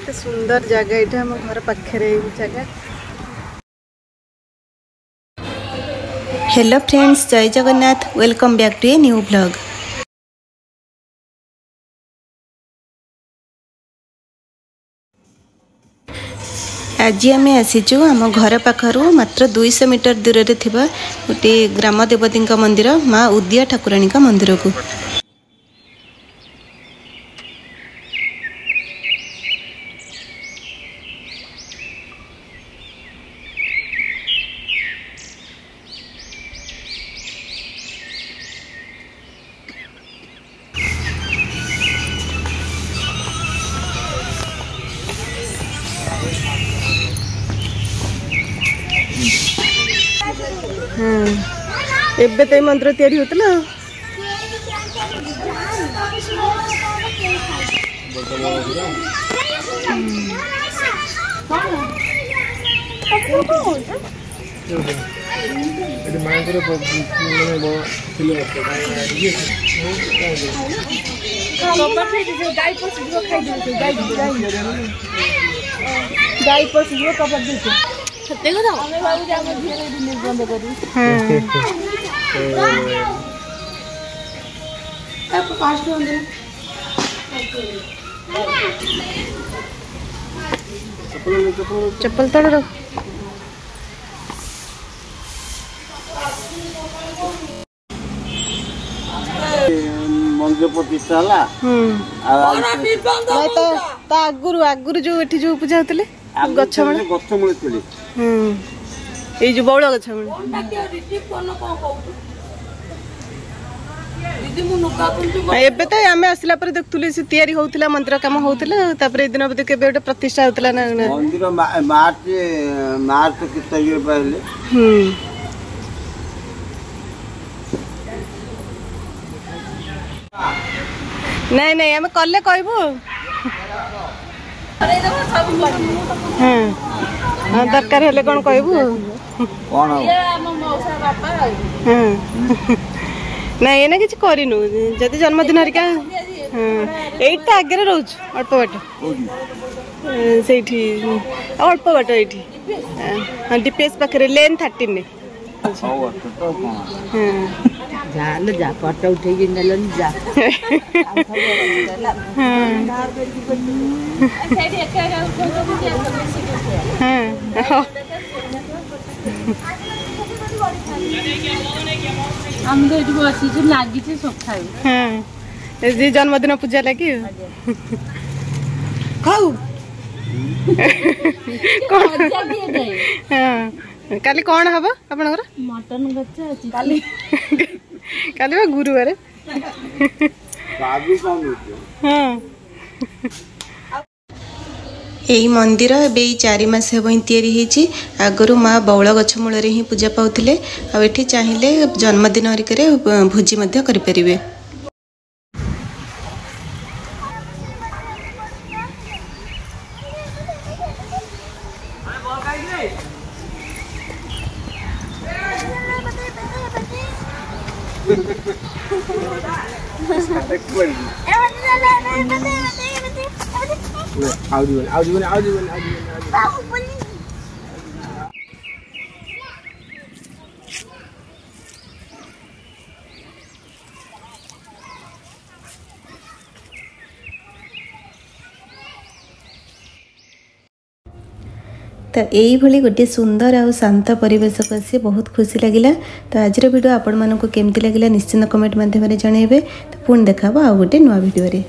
केते सुंदर जगह एटा हम घर पाखरे जगह। हेलो फ्रेंड्स, जय Jagannath. Welcome back to a new blog. आज आम आसीचु आम घर पाखरु मात्र 200 मीटर दूर रे थिबा गोटे ग्राम देवती मंदिर माँ उदिया ठाकुराणी मंदिर को। एबे तो मंदिर तैयारी होतला। गाय पशु कपड़ देते सत्य को हमें बाबू के हम धीरे धीरे बंद करी। अब पास तो अंदर चप्पल तोड़ दो। मंदिर प्रतिष्ठा ला तो आगुरु आगुरु जो एठी जो पूजा होतले गछ मूले गछ मूले चली ए जो बौळ गछ मूले एबे तो आमे आसला पर देखतुले से तयारी होतला मंदिर काम होतला तापर ए दिन बदे केबे ओटे प्रतिष्ठा होतला ना मंदिर मार्च कितना ये पहले नहीं नहीं आमे कल्ले कहबो हाँ दरकार हेले कौन कहबू कौन नहीं एना किसी करिनु जदि जन्मदिन हरिका एटा आगे रोज अल्प बाट से अल्प बाट ये हाँ डीपीएस पाखे लेन 13 ने जा फोटो उठे जा जन्मदिन पूजा लगी खाऊ काली कौन हम आप मटन काली गुरुवार यही मंदिर ए 4 मास हम या आगु माँ बौल गछ मूल ही पूजा पाते आठी चाहिए जन्मदिन हरिक भोजी करें। तो यही गोटे सुंदर और शांत परिवेश को आसी बहुत खुशी लगिला। तो आज वीडियो आपण मानक केमती लगिला निश्चित कमेंट माध्यम जनइबे। तो पुणी देखा आ गोटे नुआ वीडियो रे।